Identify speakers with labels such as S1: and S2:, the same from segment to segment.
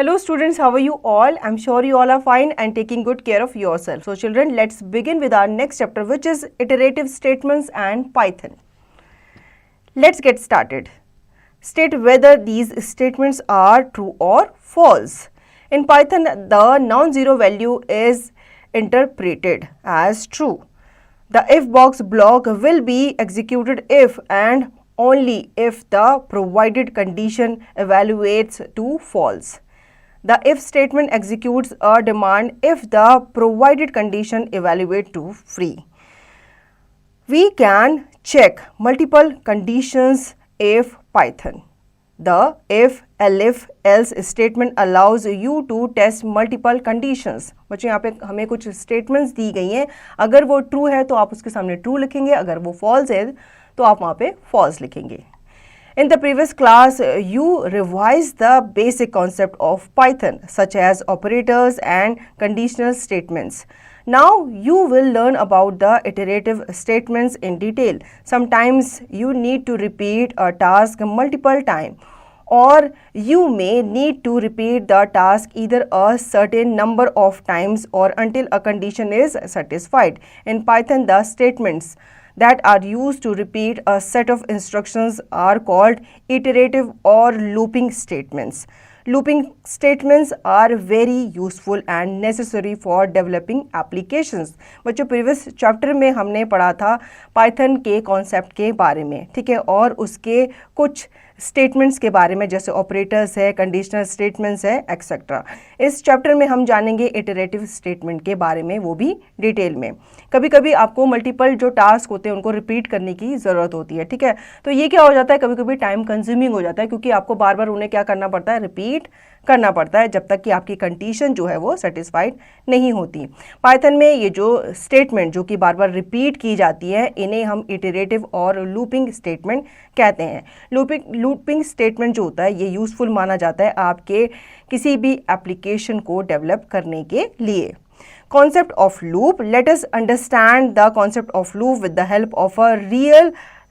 S1: Hello students, how are you all? I'm sure you all are fine and taking good care of yourself. So children, let's begin with our next chapter, which is iterative statements and Python. Let's get started. State whether these statements are true or false. In Python, the non-zero value is interpreted as true. The if box block will be executed if and only if the provided condition evaluates to false. The if statement executes a demand if the provided condition evaluates to free. We can check multiple conditions if Python. The if, elif, else statement allows you to test multiple conditions. बच्चों यहाँ पे हमें कुछ statements दी गई हैं. अगर वो true है तो आप उसके सामने true लिखेंगे, अगर वो false है तो आप वहाँ पे false लिखेंगे. In the previous class, you revised the basic concept of Python, such as operators and conditional statements. Now you will learn about the iterative statements in detail. Sometimes you need to repeat a task multiple times, or you may need to repeat the task either a certain number of times or until a condition is satisfied. In Python, the statements that are used to repeat a set of instructions are called iterative or looping statements. Looping statements are very useful and necessary for developing applications. बच्चों previous chapter में हमने पढ़ा था Python के concept के बारे में, ठीक है, और उसके कुछ स्टेटमेंट्स के बारे में जैसे ऑपरेटर्स है, कंडीशनल स्टेटमेंट्स है, एक्सेट्रा. इस चैप्टर में हम जानेंगे इटरेटिव स्टेटमेंट के बारे में, वो भी डिटेल में. कभी कभी आपको मल्टीपल जो टास्क होते हैं उनको रिपीट करने की ज़रूरत होती है, ठीक है. तो ये क्या हो जाता है, कभी कभी टाइम कंज्यूमिंग हो जाता है क्योंकि आपको बार बार उन्हें क्या करना पड़ता है, रिपीट करना पड़ता है जब तक कि आपकी कंडीशन जो है वो सेटिस्फाइड नहीं होती. पाइथन में ये जो स्टेटमेंट जो कि बार बार रिपीट की जाती है इन्हें हम इटरेटिव और लूपिंग स्टेटमेंट कहते हैं. लूपिंग स्टेटमेंट जो होता है ये यूज़फुल माना जाता है आपके किसी भी एप्लीकेशन को डेवलप करने के लिए. Concept of loop. Let us understand the concept of loop with the help of a real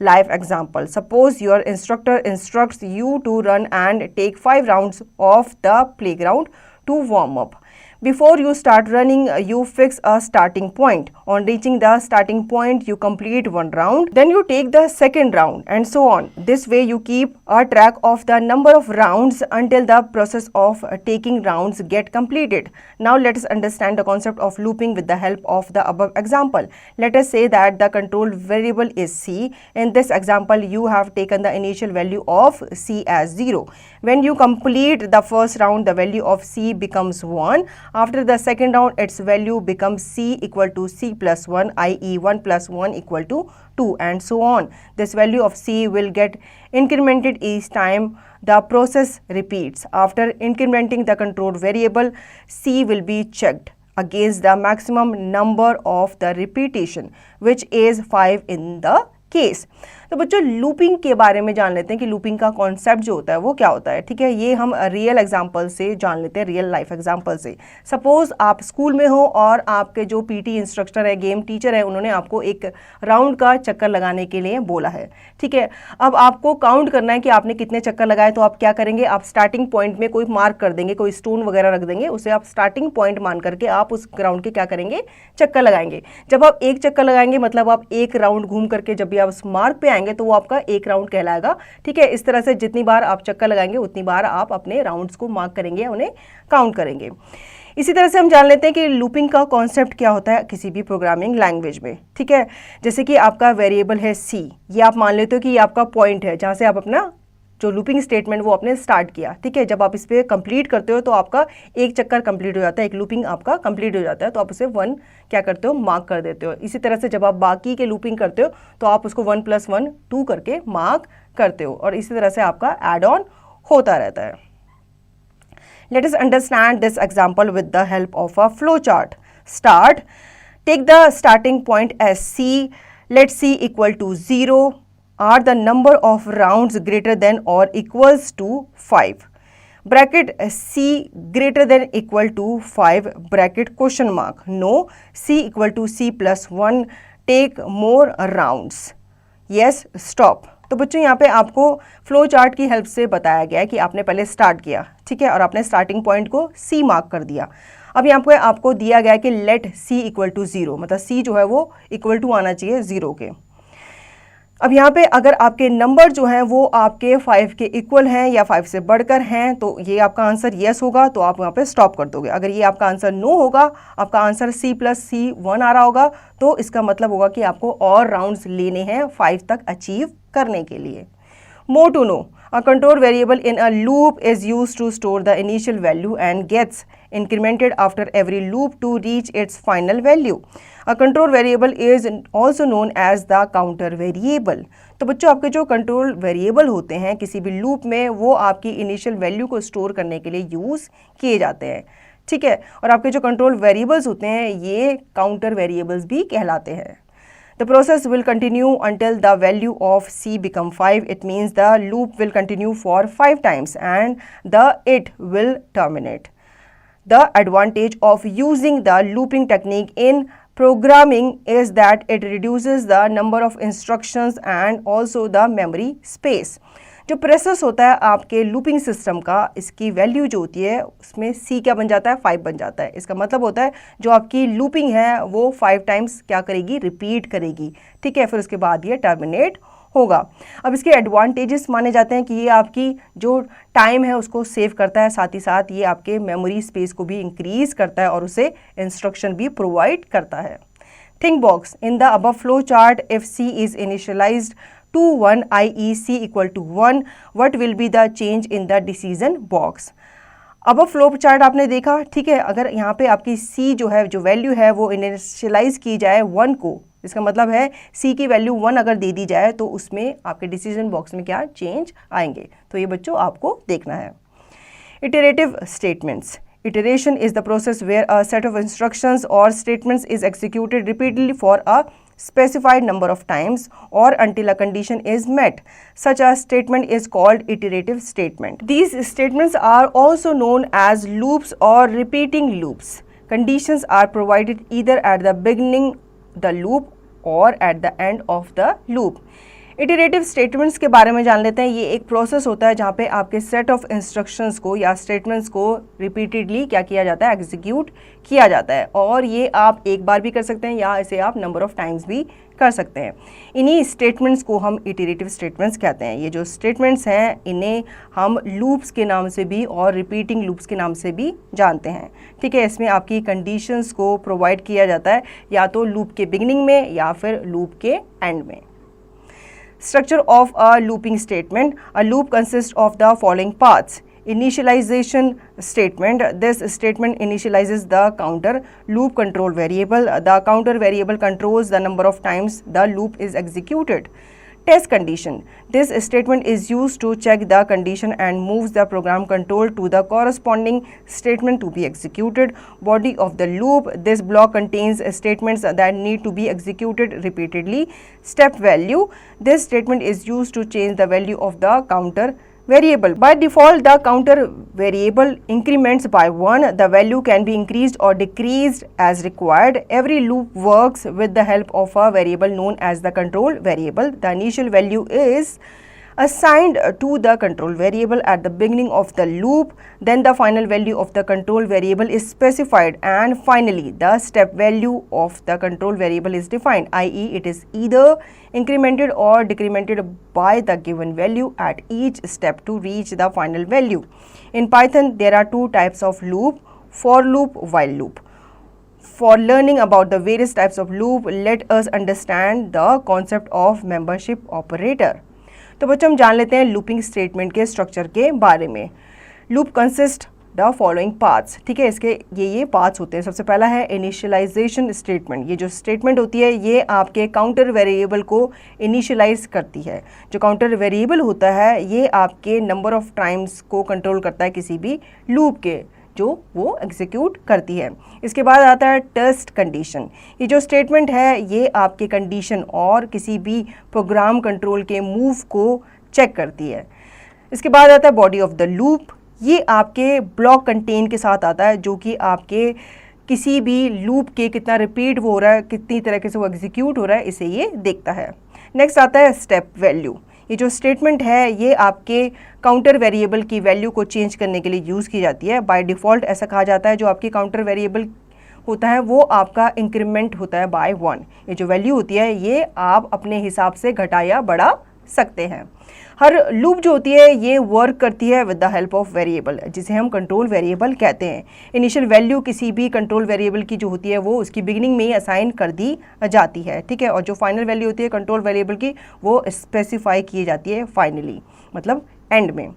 S1: life example. Suppose your instructor instructs you to run and take 5 rounds of the playground to warm up. Before you start running, you fix a starting point. On reaching the starting point, you complete 1 round. Then you take the second round and so on. This way you keep a track of the number of rounds until the process of taking rounds get completed. Now let us understand the concept of looping with the help of the above example. Let us say that the control variable is c. In this example, you have taken the initial value of c as 0. When you complete the first round, the value of c becomes 1. After the second round, its value becomes c equal to c plus 1, i.e. 1 plus 1 equal to 2 and so on. This value of c will get incremented each time the process repeats. After incrementing the control variable, c will be checked against the maximum number of the repetition, which is 5 in the case. तो बच्चों looping के बारे में जान लेते हैं कि looping का कॉन्सेप्ट जो होता है वो क्या होता है, ठीक है. ये हम रियल एग्जांपल से जान लेते हैं, रियल लाइफ एग्जांपल से. सपोज आप स्कूल में हो और आपके जो पीटी इंस्ट्रक्टर है, गेम टीचर है, उन्होंने आपको एक राउंड का चक्कर लगाने के लिए बोला है, ठीक है. अब आपको काउंट करना है कि आपने कितने चक्कर लगाए. तो आप क्या करेंगे, आप स्टार्टिंग पॉइंट में कोई मार्क कर देंगे, कोई स्टोन वगैरह रख देंगे, उसे आप स्टार्टिंग पॉइंट मान करके आप उस ग्राउंड के क्या करेंगे, चक्कर लगाएंगे. जब आप एक चक्कर लगाएंगे मतलब आप एक राउंड घूम करके जब भी आप उस मार्क पे आएंगे तो वो आपका एक राउंड कहलाएगा, ठीक है. इस तरह से जितनी बार आप चक्कर लगाएंगे उतनी बार आप अपने राउंड्स को मार्क करेंगे, उन्हें काउंट करेंगे. इसी तरह से हम जान लेते हैं कि लूपिंग का कॉन्सेप्ट क्या होता है किसी भी प्रोग्रामिंग लैंग्वेज में, ठीक है. जैसे कि आपका वेरिएबल है सी, ये आप मान लेते हो कि ये आपका पॉइंट है जहाँ से आप अपना जो लूपिंग स्टेटमेंट वो आपने स्टार्ट किया, ठीक है. जब आप इस पर कंप्लीट करते हो तो आपका एक चक्कर कंप्लीट हो जाता है, एक लूपिंग आपका कंप्लीट हो जाता है, तो आप उसे 1 क्या करते हो, मार्क कर देते हो. इसी तरह से जब आप बाकी के लूपिंग करते हो तो आप उसको 1 + 1 2 करके मार्क करते हो और इसी तरह से आपका एड ऑन होता रहता है. Let us understand this example with the help of a flow chart. Start. Take the starting point as c. Let c equal to 0. Are the number of rounds greater than or equals to 5? Bracket c greater than equal to 5 bracket question mark. No. C equal to c plus 1. Take more rounds. Yes. Stop. तो बच्चों यहाँ पे आपको flow chart की help से बताया गया है कि आपने पहले स्टार्ट किया, ठीक ठीक है, और आपने स्टार्टिंग पॉइंट को सी मार्क कर दिया। अब यहाँ पे आपको दिया गया है कि लेट सी इक्वल टू 0, मतलब सी जो है वो इक्वल टू आना चाहिए 0 के। अब यहाँ पे अगर आपके नंबर जो हैं वो आपके 5 के इक्वल हैं या 5 से बढ़कर हैं तो ये आपका आंसर येस होगा, तो आप यहाँ पे स्टॉप कर दोगे। अगर ये आपका आंसर नो होगा, आपका आंसर C + C1 आ रहा होगा, तो इसका मतलब होगा कि आपको और राउंड्स लेने हैं 5 तक अचीव करने के लिए। More to know, a control variable in a loop is used to store the initial value and gets incremented after every loop to reach its final value. A control variable is also known as the counter variable. तो बच्चों आपके जो control variable होते हैं किसी भी loop में, वो आपकी इनिशियल वैल्यू को स्टोर करने के लिए यूज़ किए जाते हैं, ठीक है। और आपके जो कंट्रोल वेरिएबल्स होते हैं ये काउंटर वेरिएबल्स भी कहलाते हैं। The process will continue until the value of C become 5. It means the loop will continue for 5 times and it will terminate. The advantage of using the looping technique in programming is that it reduces the number of instructions and also the memory space. जो process होता है आपके looping system का, इसकी value जो होती है उसमें सी क्या बन जाता है, 5 बन जाता है। इसका मतलब होता है जो आपकी लूपिंग है वो 5 टाइम्स क्या करेगी, रिपीट करेगी, ठीक है। फिर उसके बाद ये टर्मिनेट होगा। अब इसके एडवांटेजेस माने जाते हैं कि ये आपकी जो टाइम है उसको सेव करता है, साथ ही साथ ये आपके मेमोरी स्पेस को भी इंक्रीज करता है और उसे इंस्ट्रक्शन भी प्रोवाइड करता है। Think box in the above flow chart, if C is initialised to 1 i.e. C equal to 1, what will be the change in the decision box? अब फ्लो चार्ट आपने देखा, ठीक है। अगर यहाँ पे आपकी C जो है, जो वैल्यू है वो इनिशियलाइज की जाए 1 को, इसका मतलब है C की वैल्यू 1 अगर दे दी जाए तो उसमें आपके डिसीजन बॉक्स में क्या चेंज आएंगे, तो ये बच्चों आपको देखना है। Iterative statements. Iteration is the process where a set of instructions or statements is executed repeatedly for a specified number of times or until a condition is met. Such a statement is called iterative statement. These statements are also known as loops or repeating loops. Conditions are provided either at the beginning the loop or at the end of the loop. Iterative statements के बारे में जान लेते हैं। ये एक process होता है जहाँ पे आपके सेट ऑफ इंस्ट्रक्शंस को या स्टेटमेंट्स को रिपीटेडली क्या किया जाता है, एग्जीक्यूट किया जाता है। और ये आप एक बार भी कर सकते हैं या इसे आप नंबर ऑफ टाइम्स भी कर सकते हैं। इन्हीं स्टेटमेंट्स को हम इटरेटिव स्टेटमेंट्स कहते हैं। ये जो स्टेटमेंट्स हैं इन्हें हम लूप्स के नाम से भी और रिपीटिंग लूप्स के नाम से भी जानते हैं, ठीक है। इसमें आपकी कंडीशंस को प्रोवाइड किया जाता है या तो लूप के बिगिनिंग में या फिर लूप के एंड में। Structure of a looping statement. A loop consists of the following parts. Initialization statement. This statement initializes the counter loop control variable. The counter variable controls the number of times the loop is executed. Test condition. This statement is used to check the condition and moves the program control to the corresponding statement to be executed. Body of the loop. This block contains statements that need to be executed repeatedly. Step value. This statement is used to change the value of the counter variable. By default, the counter variable increments by 1. The value can be increased or decreased as required. Every loop works with the help of a variable known as the control variable. The initial value is assigned to the control variable at the beginning of the loop. Then the final value of the control variable is specified, and finally the step value of the control variable is defined, i.e. it is either incremented or decremented by the given value at each step to reach the final value. In Python there are two types of loop: for loop, while loop. For learning about the various types of loop, let us understand the concept of membership operator. तो बच्चों हम जान लेते हैं looping statement के structure के बारे में। Loop consist the following parts, ठीक है। इसके ये पार्ट्स होते हैं। सबसे पहला है इनिशियलाइजेशन स्टेटमेंट। ये जो स्टेटमेंट होती है ये आपके काउंटर वेरिएबल को इनिशियलाइज करती है। जो काउंटर वेरिएबल होता है ये आपके नंबर ऑफ टाइम्स को कंट्रोल करता है किसी भी लूप के, जो वो एग्जीक्यूट करती है। इसके बाद आता है टेस्ट कंडीशन। ये जो स्टेटमेंट है ये आपके कंडीशन और किसी भी प्रोग्राम कंट्रोल के मूव को चेक करती है। इसके बाद आता है बॉडी ऑफ द लूप। ये आपके ब्लॉक कंटेन के साथ आता है जो कि आपके किसी भी लूप के कितना रिपीट हो रहा है, कितनी तरीके से वो एग्जीक्यूट हो रहा है, इसे ये देखता है। नेक्स्ट आता है स्टेप वैल्यू। ये जो स्टेटमेंट है ये आपके काउंटर वेरिएबल की वैल्यू को चेंज करने के लिए यूज़ की जाती है। बाय डिफ़ॉल्ट ऐसा कहा जाता है जो आपकी काउंटर वेरिएबल होता है वो आपका इंक्रीमेंट होता है बाय 1। ये जो वैल्यू होती है ये आप अपने हिसाब से घटा या बढ़ा सकते हैं। हर लूप जो होती है ये वर्क करती है with the help of variable, जिसे हम कंट्रोल वेरिएबल कहते हैं। इनिशियल वैल्यू किसी भी कंट्रोल वेरिएबल की जो होती है वो उसकी बिगिनिंग में ही असाइन कर दी जाती है, ठीक है। और जो फाइनल वैल्यू होती है कंट्रोल वेरिएबल की वो स्पेसिफाई की जाती है फाइनली, मतलब एंड में।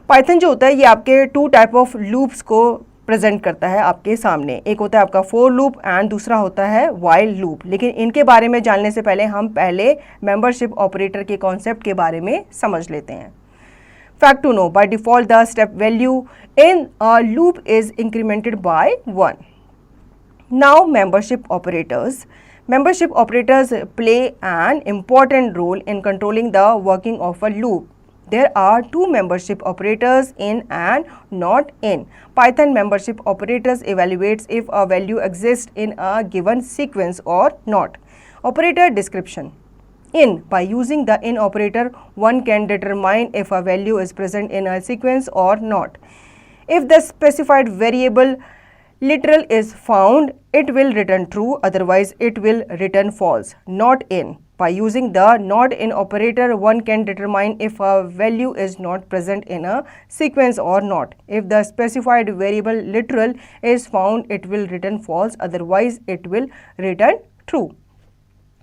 S1: पाइथन जो होता है ये आपके 2 टाइप ऑफ लूप्स को प्रेजेंट करता है आपके सामने। एक होता है आपका फॉर लूप एंड दूसरा होता है व्हाइल लूप। लेकिन इनके बारे में जानने से पहले हम पहले मेंबरशिप ऑपरेटर के कॉन्सेप्ट के बारे में समझ लेते हैं। Fact to know, by default the step value in a loop is incremented by 1। Now membership operators play an important role in controlling the working of a loop. There are 2 membership operators, in and not in. Python membership operators evaluates if a value exists in a given sequence or not. Operator description. In, by using the in operator, one can determine if a value is present in a sequence or not. If the specified variable literal is found, it will return true, otherwise it will return false. Not in. By using the not in operator, one can determine if a value is not present in a sequence or not. If the specified variable literal is found, it will return false, otherwise it will return true.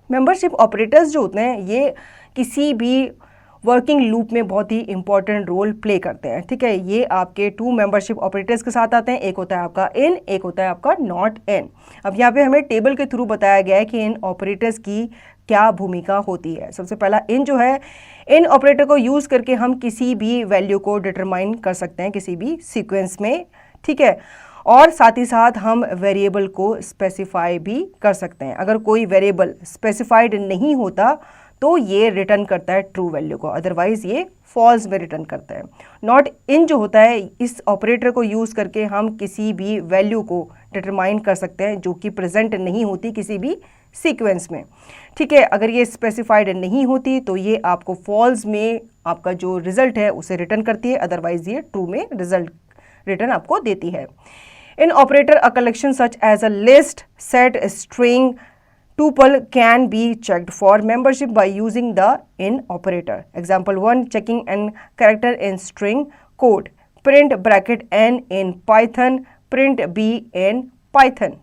S1: Membership operators जो होते हैं ये किसी भी working loop में बहुत ही important role play करते हैं, ठीक है। ये आपके 2 मेंबरशिप ऑपरेटर्स के साथ आते हैं, एक होता है आपका इन, एक होता है आपका नॉट इन। अब यहाँ पे हमें टेबल के थ्रू बताया गया है कि इन ऑपरेटर्स की क्या भूमिका होती है। सबसे पहला इन जो है, इन ऑपरेटर को यूज़ करके हम किसी भी वैल्यू को डिटरमाइन कर सकते हैं किसी भी सीक्वेंस में, ठीक है। और साथ ही साथ हम वेरिएबल को स्पेसिफाई भी कर सकते हैं। अगर कोई वेरिएबल स्पेसिफाइड नहीं होता तो ये रिटर्न करता है ट्रू वैल्यू को, अदरवाइज ये फॉल्स में रिटर्न करता है। नॉट इन जो होता है, इस ऑपरेटर को यूज़ करके हम किसी भी वैल्यू को डिटरमाइन कर सकते हैं जो कि प्रेजेंट नहीं होती किसी भी सीक्वेंस में, ठीक है। अगर ये स्पेसिफाइड नहीं होती तो ये आपको फॉल्स में आपका जो रिजल्ट है उसे रिटर्न करती है, अदरवाइज ये ट्रू में रिजल्ट रिटर्न आपको देती है। In operator a collection such as a list, set, string, tuple can be checked for membership by using the in operator. Example 1, checking an character in string code. Print bracket n in Python, print b in Python.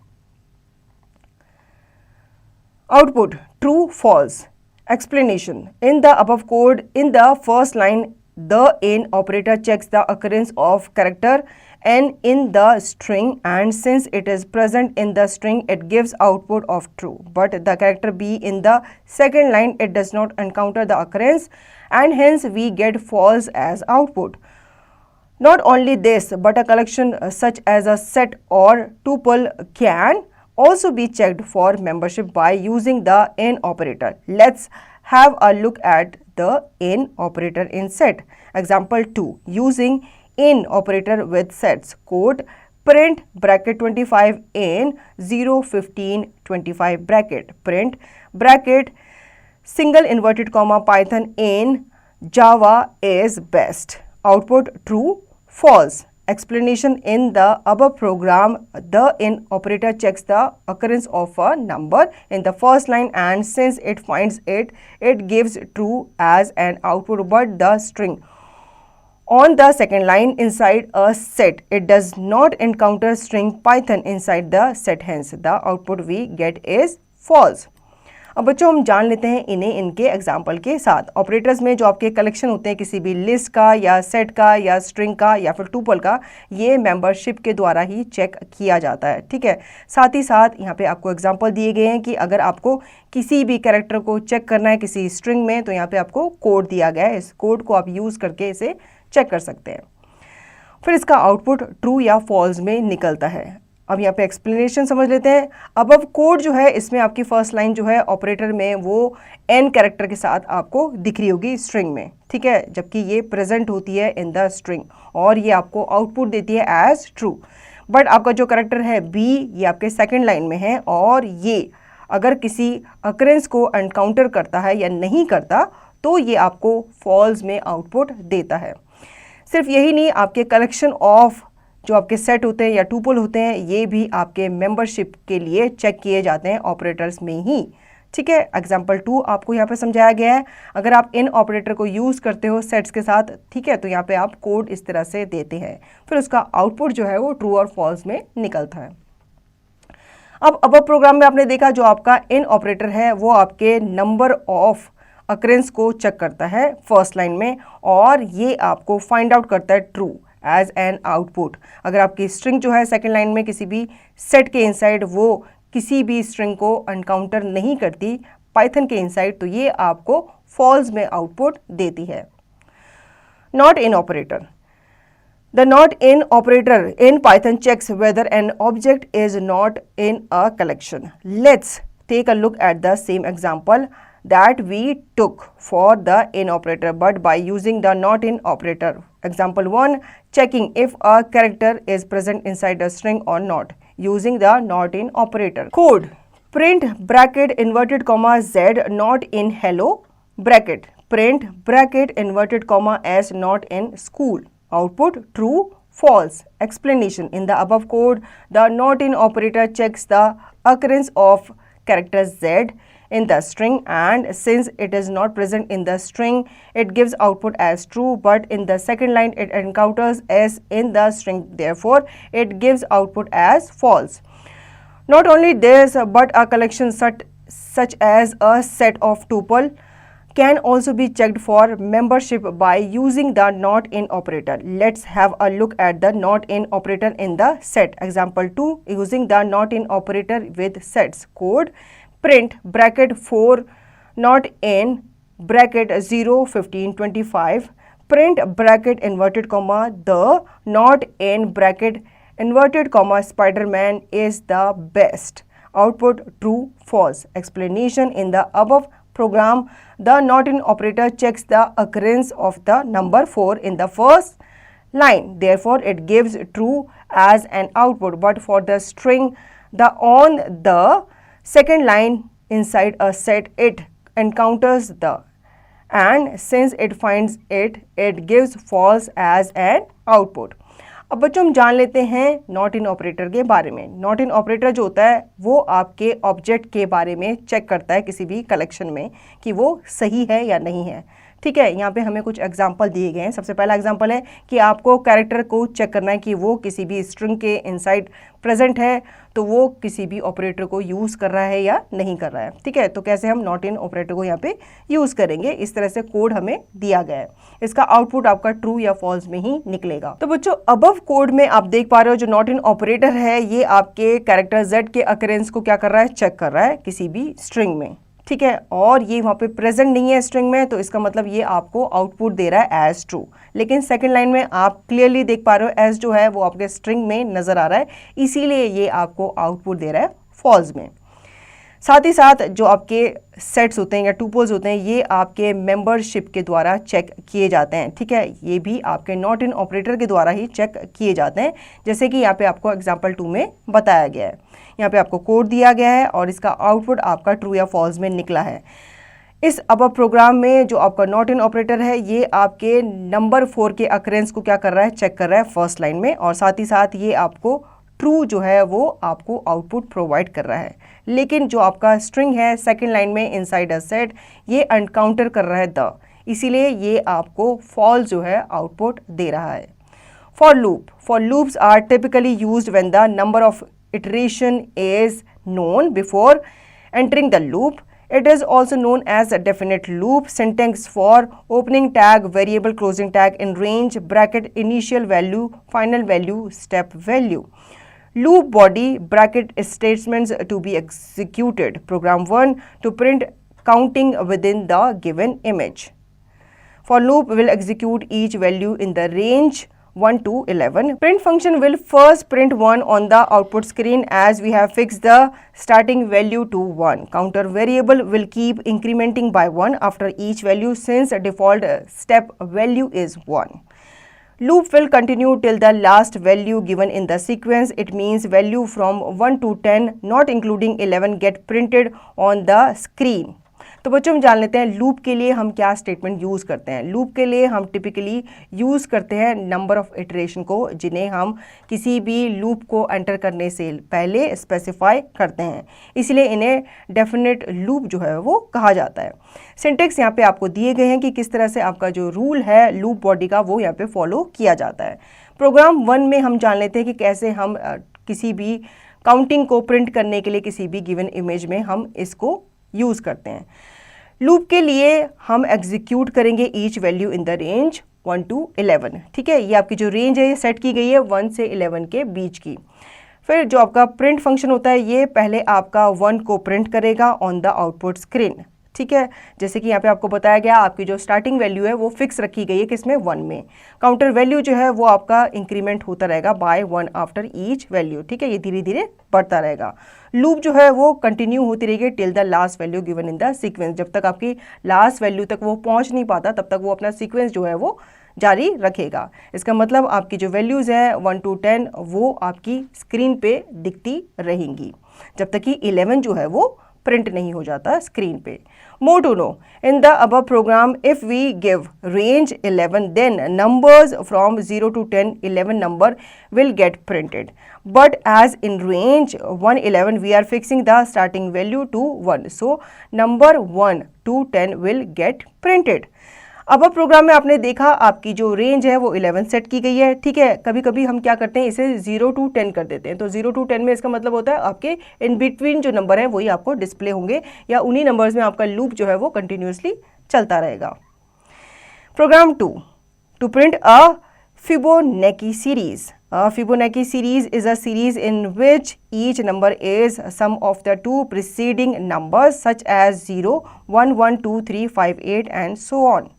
S1: Output true, false. Explanation. In the above code, in the first line, the in operator checks the occurrence of character n in the string, and since it is present in the string, it gives output of true. But the character b in the second line, it does not encounter the occurrence, and hence we get false as output. Not only this, but a collection such as a set or tuple can also be checked for membership by using the in operator. Let's have a look at the in operator in set. Example 2, using in operator with sets. Code print bracket 25 in 0 15 25 bracket, print bracket single inverted comma Python in Java is best. Output true, false. Explanation. In the above program, the in operator checks the occurrence of a number in the first line, and since it finds it, it gives true as an output, but the string on the second line inside a set, it does not encounter string Python inside the set, hence the output we get is false. अब बच्चों हम जान लेते हैं इन्हें इनके example के साथ। ऑपरेटर्स में जो आपके कलेक्शन होते हैं किसी भी लिस्ट का या सेट का या स्ट्रिंग का या फिर टूपल का, ये मेंबरशिप के द्वारा ही चेक किया जाता है, ठीक है। साथ ही साथ यहाँ पे आपको एग्जांपल दिए गए हैं कि अगर आपको किसी भी कैरेक्टर को चेक करना है किसी स्ट्रिंग में तो यहाँ पे आपको कोड दिया गया है, इस कोड को आप यूज़ करके इसे चेक कर सकते हैं। फिर इसका आउटपुट ट्रू या फॉल्स में निकलता है। अब यहाँ पे एक्सप्लेनेशन समझ लेते हैं। अब कोड जो है इसमें आपकी फर्स्ट लाइन जो है ऑपरेटर में वो एन कैरेक्टर के साथ आपको दिख रही होगी स्ट्रिंग में, ठीक है, जबकि ये प्रेजेंट होती है इन द स्ट्रिंग और ये आपको आउटपुट देती है एज ट्रू। बट आपका जो कैरेक्टर है बी ये आपके सेकेंड लाइन में है और ये अगर किसी अकरेंस को एनकाउंटर करता है या नहीं करता तो ये आपको फॉल्स में आउटपुट देता है। सिर्फ यही नहीं, आपके कलेक्शन ऑफ जो आपके सेट होते हैं या टुपल होते हैं, ये भी आपके मेंबरशिप के लिए चेक किए जाते हैं ऑपरेटर्स में ही। ठीक है, एग्जाम्पल 2 आपको यहाँ पे समझाया गया है। अगर आप इन ऑपरेटर को यूज़ करते हो सेट्स के साथ, ठीक है, तो यहाँ पे आप कोड इस तरह से देते हैं, फिर उसका आउटपुट जो है वो ट्रू और फॉल्स में निकलता है। अब प्रोग्राम में आपने देखा जो आपका इन ऑपरेटर है वो आपके नंबर ऑफ अकरेंस को चेक करता है फर्स्ट लाइन में, और ये आपको फाइंड आउट करता है ट्रू एज एन आउटपुट। अगर आपकी स्ट्रिंग जो है सेकेंड लाइन में किसी भी सेट के इनसाइड वो किसी भी स्ट्रिंग को एनकाउंटर नहीं करती पाइथन के इनसाइड, तो ये आपको फॉल्स में आउटपुट देती है। Not in operator. The not in operator in Python checks whether an object is not in a collection. Let's take a look at the same example that we took for the in operator, but by using the not in operator. Example 1, checking if a character is present inside a string or not, using the not in operator. Code: print bracket inverted comma z not in hello bracket, print bracket inverted comma s not in school. Output true, false. Explanation: in the above code, the not in operator checks the occurrence of character z in the string, and since it is not present in the string, it gives output as true, but in the second line it encounters s in the string, therefore it gives output as false. Not only this, but a collection such as a set of tuple can also be checked for membership by using the not in operator. Let's have a look at the not in operator in the set. Example 2, using the not in operator with sets. Code: print bracket 4 not in bracket 0 15 25, print bracket inverted comma the not in bracket inverted comma Spider-Man is the best. Output true, false. Explanation: in the above program, the not in operator checks the occurrence of the number 4 in the first line, therefore it gives true as an output, but for the string the on the second line inside a set, it encounters the, and since it finds it, it gives false as an output. अब बच्चों हम जान लेते हैं not in operator के बारे में। Not in operator जो होता है वो आपके ऑब्जेक्ट के बारे में चेक करता है किसी भी कलेक्शन में कि वो सही है या नहीं है। ठीक है, यहाँ पे हमें कुछ एग्जांपल दिए गए हैं। सबसे पहला एग्जांपल है कि आपको कैरेक्टर को चेक करना है कि वो किसी भी स्ट्रिंग के इनसाइड प्रेजेंट है, तो वो किसी भी ऑपरेटर को यूज़ कर रहा है या नहीं कर रहा है। ठीक है, तो कैसे हम नॉट इन ऑपरेटर को यहाँ पे यूज़ करेंगे, इस तरह से कोड हमें दिया गया है। इसका आउटपुट आपका ट्रू या फॉल्स में ही निकलेगा। तो बच्चों अबव कोड में आप देख पा रहे हो जो नॉट इन ऑपरेटर है ये आपके कैरेक्टर z के अकरेंस को क्या कर रहा है, चेक कर रहा है किसी भी स्ट्रिंग में। ठीक है, और ये वहाँ पे प्रेजेंट नहीं है स्ट्रिंग में, तो इसका मतलब ये आपको आउटपुट दे रहा है एज ट्रू। लेकिन सेकंड लाइन में आप क्लियरली देख पा रहे हो एज जो है वो आपके स्ट्रिंग में नज़र आ रहा है, इसीलिए ये आपको आउटपुट दे रहा है फॉल्स में। साथ ही साथ जो आपके सेट्स होते हैं या टुपल्स होते हैं ये आपके मेंबरशिप के द्वारा चेक किए जाते हैं। ठीक है, ये भी आपके नॉट इन ऑपरेटर के द्वारा ही चेक किए जाते हैं, जैसे कि यहाँ पे आपको एग्जांपल 2 में बताया गया है। यहाँ पे आपको कोड दिया गया है और इसका आउटपुट आपका ट्रू या फॉल्स में निकला है। इस अब प्रोग्राम में जो आपका नॉट इन ऑपरेटर है ये आपके नंबर 4 के अकरेंस को क्या कर रहा है, चेक कर रहा है फर्स्ट लाइन में, और साथ ही साथ ये आपको ट्रू जो है वो आपको आउटपुट प्रोवाइड कर रहा है। लेकिन जो आपका स्ट्रिंग है सेकंड लाइन में इनसाइड अ सेट ये एनकाउंटर कर रहा है द, इसीलिए ये आपको फॉल्स जो है आउटपुट दे रहा है। For loops are typically used when the number of iteration is known before entering the loop. It is also known as a definite loop. Syntax for opening tag, variable closing tag in range, bracket initial value, final value, step value. Loop body bracket statements to be executed. Program 1 to print counting within the given image. For loop will execute each value in the range 1 to 11. Print function will first print 1 on the output screen as we have fixed the starting value to 1. Counter variable will keep incrementing by 1 after each value since default step value is 1. Loop will continue till the last value given in the sequence. It means value from 1 to 10 not including 11 get printed on the screen. तो बच्चों हम जान लेते हैं loop के लिए हम क्या स्टेटमेंट यूज़ करते हैं। लूप के लिए हम टिपिकली यूज़ करते हैं नंबर ऑफ इटरेशन को, जिन्हें हम किसी भी लूप को एंटर करने से पहले स्पेसिफाई करते हैं, इसलिए इन्हें डेफिनेट लूप जो है वो कहा जाता है। सिंटेक्स यहाँ पे आपको दिए गए हैं कि किस तरह से आपका जो रूल है लूप बॉडी का वो यहाँ पे फॉलो किया जाता है। प्रोग्राम 1 में हम जान लेते हैं कि कैसे हम किसी भी काउंटिंग को प्रिंट करने के लिए किसी भी गिवन इमेज में हम इसको यूज़ करते हैं। लूप के लिए हम एग्जीक्यूट करेंगे each value in the range 1 to 11। ठीक है, ये आपकी जो रेंज है ये सेट की गई है 1 से 11 के बीच की। फिर जो आपका प्रिंट फंक्शन होता है ये पहले आपका 1 को प्रिंट करेगा ऑन द आउटपुट स्क्रीन। ठीक है, जैसे कि यहाँ पे आपको बताया गया आपकी जो स्टार्टिंग वैल्यू है वो फिक्स रखी गई है किसमें, 1 में। काउंटर वैल्यू जो है वो आपका इंक्रीमेंट होता रहेगा बाय 1 आफ्टर ईच वैल्यू। ठीक है, ये धीरे धीरे बढ़ता रहेगा। लूप जो है वो कंटिन्यू होती रहेगी till the last value given in the sequence. जब तक आपकी लास्ट वैल्यू तक वो पहुँच नहीं पाता तब तक वो अपना सीक्वेंस जो है वो जारी रखेगा। इसका मतलब आपकी जो वैल्यूज़ है 1 to 10 वो आपकी स्क्रीन पे दिखती रहेंगी जब तक कि 11 जो है वो प्रिंट नहीं हो जाता स्क्रीन पे। More to know, in the above program, if we give range 11, then numbers from 0 to 10, 11 number will get printed. But as in range 111, we are fixing the starting value to 1. So, number 1 to 10 will get printed. अब programme में आपने देखा आपकी जो range है वो 11 set की गई है। ठीक है, कभी कभी हम क्या करते हैं इसे 0 to 10 कर देते हैं। तो 0 to 10 में इसका मतलब होता है आपके इन बिटवीन जो नंबर है वही आपको डिस्प्ले होंगे या उन्हीं नंबर्स में आपका लूप जो है वो कंटिन्यूसली चलता रहेगा। Program 2, to print a Fibonacci series. A Fibonacci series is a series in which each number is sum of the two preceding numbers such as 0, 1, 1, 2, 3, 5, 8 and so on.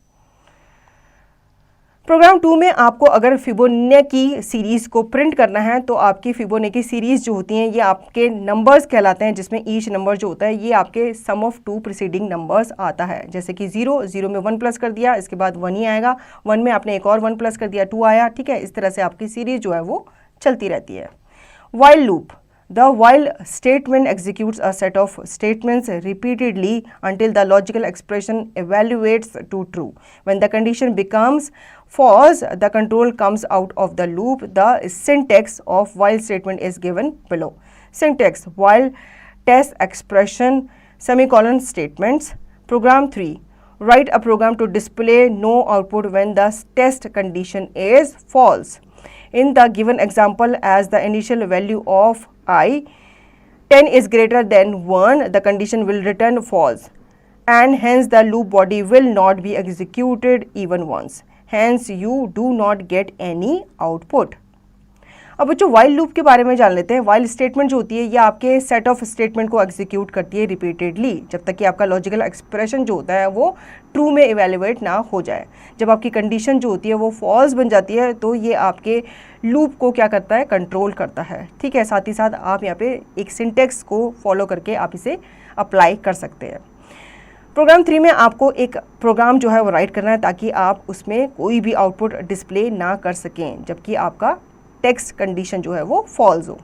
S1: Programme 2 में आपको अगर Fibonacci series को print करना है तो आपकी Fibonacci series जो होती हैं ये आपके नंबर्स कहलाते हैं, जिसमें ईच नंबर जो होता है ये आपके सम ऑफ 2 प्रीसीडिंग नंबर्स आता है। जैसे कि 0 में 1 प्लस कर दिया, इसके बाद 1 ही आएगा, 1 में आपने एक और 1 प्लस कर दिया, 2 आया। ठीक है, इस तरह से आपकी सीरीज़ जो है वो चलती रहती है। While loop, the while statement executes a set of statements repeatedly until the logical expression evaluates to true. When the condition becomes false, the control comes out of the loop. The syntax of while statement is given below. Syntax: while, test expression, semicolon statements. Program 3. Write a program to display no output when the test condition is false. In the given example, as the initial value of I 10 is greater than 1, the condition will return false and hence the loop body will not be executed even once. Hence you do not get any output. अब बच्चों while loop के बारे में जान लेते हैं। While statement जो होती है ये आपके सेट ऑफ स्टेटमेंट को एग्जीक्यूट करती है रिपीटेडली जब तक कि आपका लॉजिकल एक्सप्रेशन जो होता है वो ट्रू में इवेल्युएट ना हो जाए। जब आपकी कंडीशन जो होती है वो फॉल्स बन जाती है तो ये आपके लूप को क्या करता है, कंट्रोल करता है। ठीक है, साथ ही साथ आप यहाँ पे एक सिंटेक्स को फॉलो करके आप इसे अप्लाई कर सकते हैं। प्रोग्राम 3 में आपको एक प्रोग्राम जो है वो राइट करना है ताकि आप उसमें कोई भी आउटपुट डिस्प्ले ना कर सकें जबकि आपका टेक्स्ट कंडीशन जो है वो फॉल्स हो।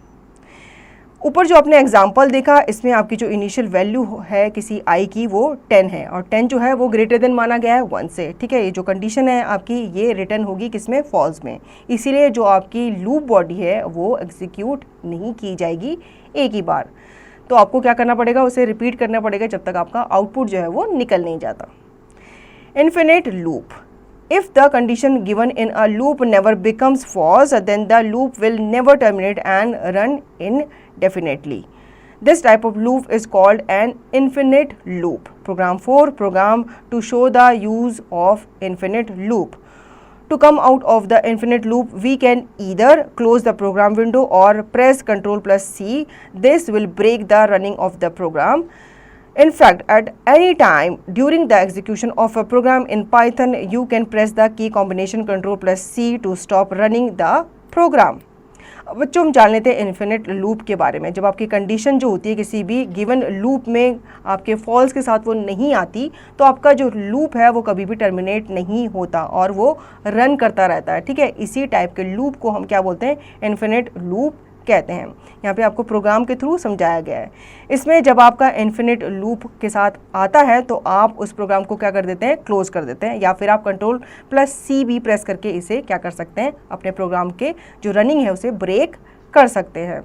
S1: ऊपर जो आपने एग्जांपल देखा इसमें आपकी जो इनिशियल वैल्यू है किसी आई की वो 10 है और 10 जो है वो ग्रेटर देन माना गया है 1 से। ठीक है, ये जो कंडीशन है आपकी ये रिटर्न होगी किसमें, फॉल्स में। इसीलिए जो आपकी लूप बॉडी है वो एग्जीक्यूट नहीं की जाएगी एक ही बार, तो आपको क्या करना पड़ेगा, उसे रिपीट करना पड़ेगा जब तक आपका आउटपुट जो है वो निकल नहीं जाता। Infinite loop, if the condition given in a loop never becomes false, then the loop will never terminate and run indefinitely. This type of loop is called an infinite loop. Program 4, program to show the use of infinite loop. To come out of the infinite loop, we can either close the program window or press Ctrl+C. This will break the running of the program. In fact, at any time during the execution of a program in Python, you can press the key combination Ctrl+C to stop running the program. बच्चों हम जान लेते हैं infinite loop के बारे में। जब आपकी कंडीशन जो होती है किसी भी गिवन लूप में आपके फॉल्स के साथ वो नहीं आती तो आपका जो लूप है वो कभी भी टर्मिनेट नहीं होता और वो रन करता रहता है। ठीक है, इसी टाइप के लूप को हम क्या बोलते हैं, इन्फिनिट लूप कहते हैं। यहाँ पे आपको प्रोग्राम के थ्रू समझाया गया है। इसमें जब आपका इन्फिनिट लूप के साथ आता है तो आप उस प्रोग्राम को क्या कर देते हैं, क्लोज कर देते हैं, या फिर आप Ctrl+C भी प्रेस करके इसे क्या कर सकते हैं, अपने प्रोग्राम के जो रनिंग है उसे ब्रेक कर सकते हैं।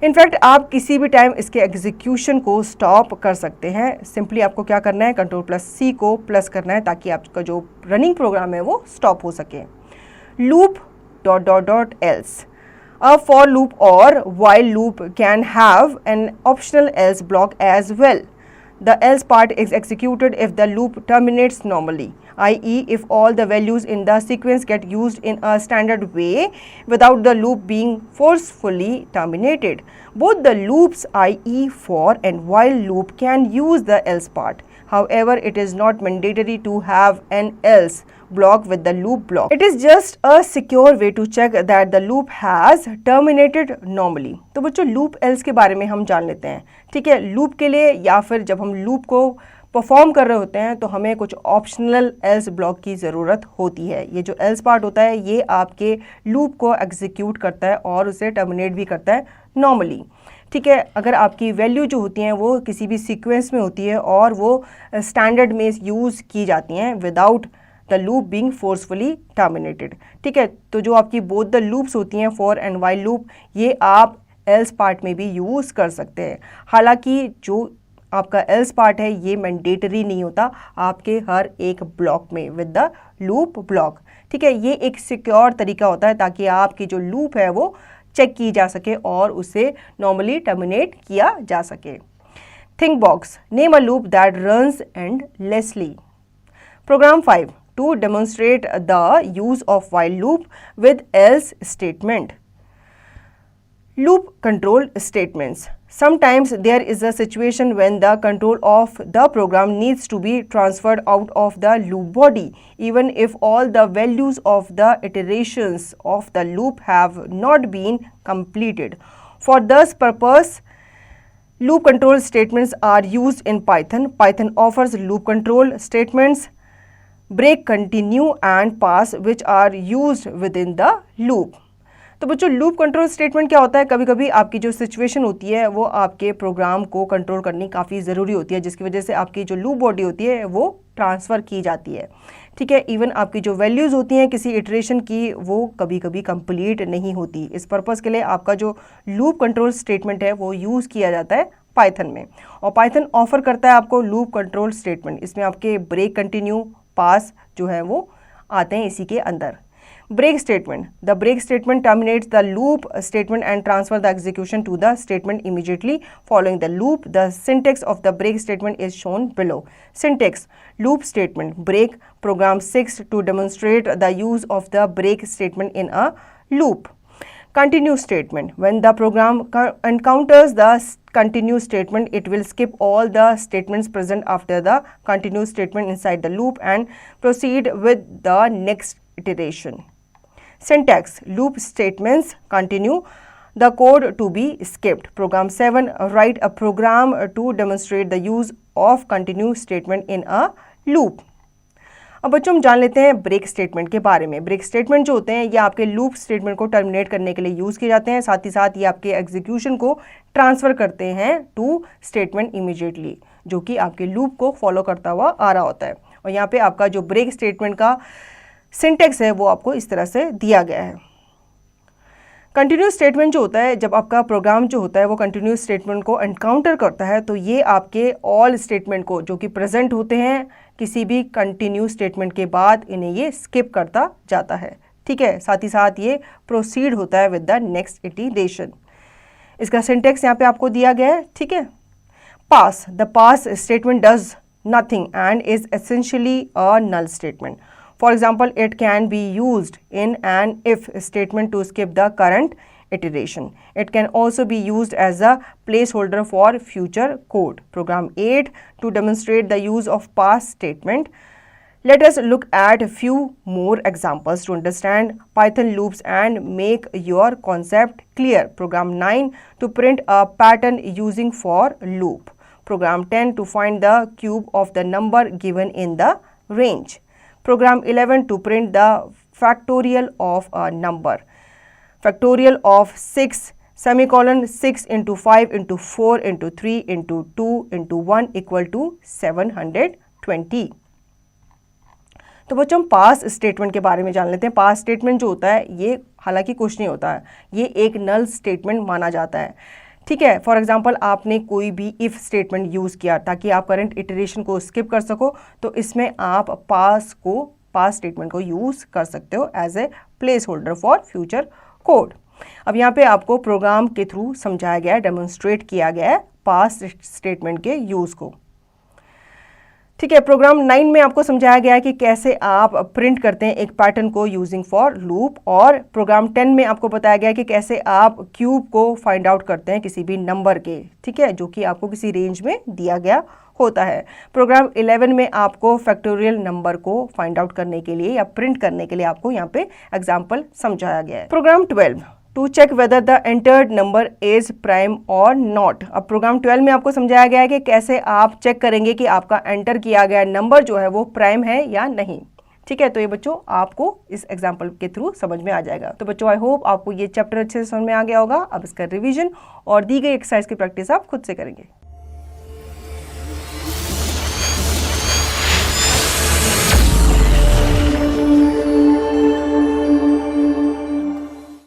S1: इनफैक्ट आप किसी भी टाइम इसके एग्जीक्यूशन को स्टॉप कर सकते हैं। सिंपली आपको क्या करना है, Ctrl+C को प्लस करना है ताकि आपका जो रनिंग प्रोग्राम है वो स्टॉप हो सके। Loop ... else. A for loop or while loop can have an optional else block as well. The else part is executed if the loop terminates normally, i.e. if all the values in the sequence get used in a standard way without the loop being forcefully terminated. Both the loops, i.e. for and while loop, can use the else part. However, it is not mandatory to have an else block with the loop block. It is just a secure way to check that the loop has terminated normally. तो बच्चों loop else के बारे में हम जान लेते हैं। ठीक है, लूप के लिए या फिर जब हम लूप को परफॉर्म कर रहे होते हैं तो हमें कुछ ऑप्शनल एल्स ब्लॉक की ज़रूरत होती है। ये जो एल्स पार्ट होता है ये आपके लूप को एग्जीक्यूट करता है और उसे टर्मिनेट भी करता है नॉर्मली। ठीक है, अगर आपकी वैल्यू जो होती हैं वो किसी भी सीक्वेंस में होती है और वो स्टैंडर्ड में यूज़ की जाती हैं without the loop being forcefully terminated. ठीक है, तो जो आपकी बोथ द लूप्स होती हैं फॉर एंड वाइल लूप, ये आप एल्स पार्ट में भी यूज़ कर सकते हैं। हालांकि जो आपका एल्स पार्ट है ये मैंडेटरी नहीं होता आपके हर एक ब्लॉक में विद द लूप ब्लॉक। ठीक है, ये एक सिक्योर तरीका होता है ताकि आपकी जो लूप है वो चेक की जा सके और उसे नॉर्मली टर्मिनेट किया जा सके। Think box, name a loop that runs endlessly. Program 5 to demonstrate the use of while loop with else statement. Loop control statements. Sometimes there is a situation when the control of the program needs to be transferred out of the loop body, even if all the values of the iterations of the loop have not been completed. For this purpose, loop control statements are used in Python. Python offers loop control statements, break, continue and pass which are used within the loop. तो बच्चों loop control statement क्या होता है, कभी कभी आपकी जो situation होती है वो आपके प्रोग्राम को कंट्रोल करनी काफ़ी ज़रूरी होती है जिसकी वजह से आपकी जो लूप बॉडी होती है वो ट्रांसफ़र की जाती है। ठीक है, इवन आपकी जो वैल्यूज़ होती हैं किसी इटरेशन की वो कभी कभी कंप्लीट नहीं होती। इस पर्पज़ के लिए आपका जो लूप कंट्रोल स्टेटमेंट है वो यूज़ किया जाता है पाइथन में, और पाइथन ऑफर करता है आपको लूप कंट्रोल स्टेटमेंट। इसमें आपके ब्रेक, कंटिन्यू, पास जो है वो आते हैं इसी के अंदर। Break statement, the break statement terminates the loop statement and transfer the execution to the statement immediately following the loop. The syntax of the break statement is shown below. Syntax, loop statement, break, program 6 to demonstrate the use of the break statement in a loop. Continue statement, when the program encounters the continue statement, it will skip all the statements present after the continue statement inside the loop and proceed with the next iteration. Syntax, loop statements continue the code to be skipped. Program 7, write a program to demonstrate the use of continue statement in a loop. अब बच्चों हम जान लेते हैं break statement के बारे में। Break statement जो होते हैं ये आपके लूप स्टेटमेंट को टर्मिनेट करने के लिए यूज़ किए जाते हैं, साथ ही साथ ये आपके एग्जीक्यूशन को ट्रांसफ़र करते हैं टू स्टेटमेंट इमीडिएटली, जो कि आपके लूप को फॉलो करता हुआ आ रहा होता है। और यहाँ पे आपका जो ब्रेक स्टेटमेंट का सिंटेक्स है वो आपको इस तरह से दिया गया है। कंटिन्यूस स्टेटमेंट जो होता है, जब आपका प्रोग्राम जो होता है वो कंटिन्यूस स्टेटमेंट को एनकाउंटर करता है तो ये आपके ऑल स्टेटमेंट को जो कि प्रेजेंट होते हैं किसी भी कंटिन्यूस स्टेटमेंट के बाद इन्हें ये स्किप करता जाता है। ठीक है, साथ ही साथ ये प्रोसीड होता है विद द नेक्स्ट इटरेशन। इसका सिंटेक्स यहाँ पे आपको दिया गया है। ठीक है, pass, the pass statement does nothing and is essentially a null statement. For example, it can be used in an if statement to skip the current iteration. It can also be used as a placeholder for future code. Program 8 to demonstrate the use of pass statement. Let us look at a few more examples to understand Python loops and make your concept clear. Program 9 to print a pattern using for loop. Program 10 to find the cube of the number given in the range. Program 11 to print the factorial of a number. Factorial of 6, semicolon 6 into 5 into 4 into 3 into 2 into 1 equal to 720। तो बच्चों हम पास statement के बारे में जान लेते हैं। पास statement जो होता है ये हालांकि कुछ नहीं होता है, ये एक नल स्टेटमेंट माना जाता है। ठीक है, फॉर एग्जांपल आपने कोई भी इफ़ स्टेटमेंट यूज़ किया ताकि आप करंट इटरेशन को स्किप कर सको, तो इसमें आप पास स्टेटमेंट को यूज़ कर सकते हो as a place holder for future code. अब यहाँ पे आपको प्रोग्राम के थ्रू समझाया गया है, डेमोन्स्ट्रेट किया गया है पास स्टेटमेंट के यूज़ को। ठीक है, प्रोग्राम 9 में आपको समझाया गया है कि कैसे आप प्रिंट करते हैं एक पैटर्न को यूजिंग फॉर लूप, और प्रोग्राम 10 में आपको बताया गया है कि कैसे आप क्यूब को फाइंड आउट करते हैं किसी भी नंबर के, ठीक है, जो कि आपको किसी रेंज में दिया गया होता है। प्रोग्राम 11 में आपको फैक्टोरियल नंबर को फाइंड आउट करने के लिए या प्रिंट करने के लिए आपको यहाँ पे एग्जाम्पल समझाया गया है। Program 12 to check whether the entered number is prime और नॉट। अब प्रोग्राम 12 में आपको समझाया गया है कि कैसे आप चेक करेंगे कि आपका एंटर किया गया नंबर जो है वो प्राइम है या नहीं। ठीक है, तो ये बच्चों आपको इस एग्जाम्पल के थ्रू समझ में आ जाएगा। तो बच्चों आई होप आपको ये चैप्टर अच्छे से समझ में आ गया होगा। अब इसका रिवीजन और दी गई एक्सरसाइज की प्रैक्टिस आप खुद से करेंगे।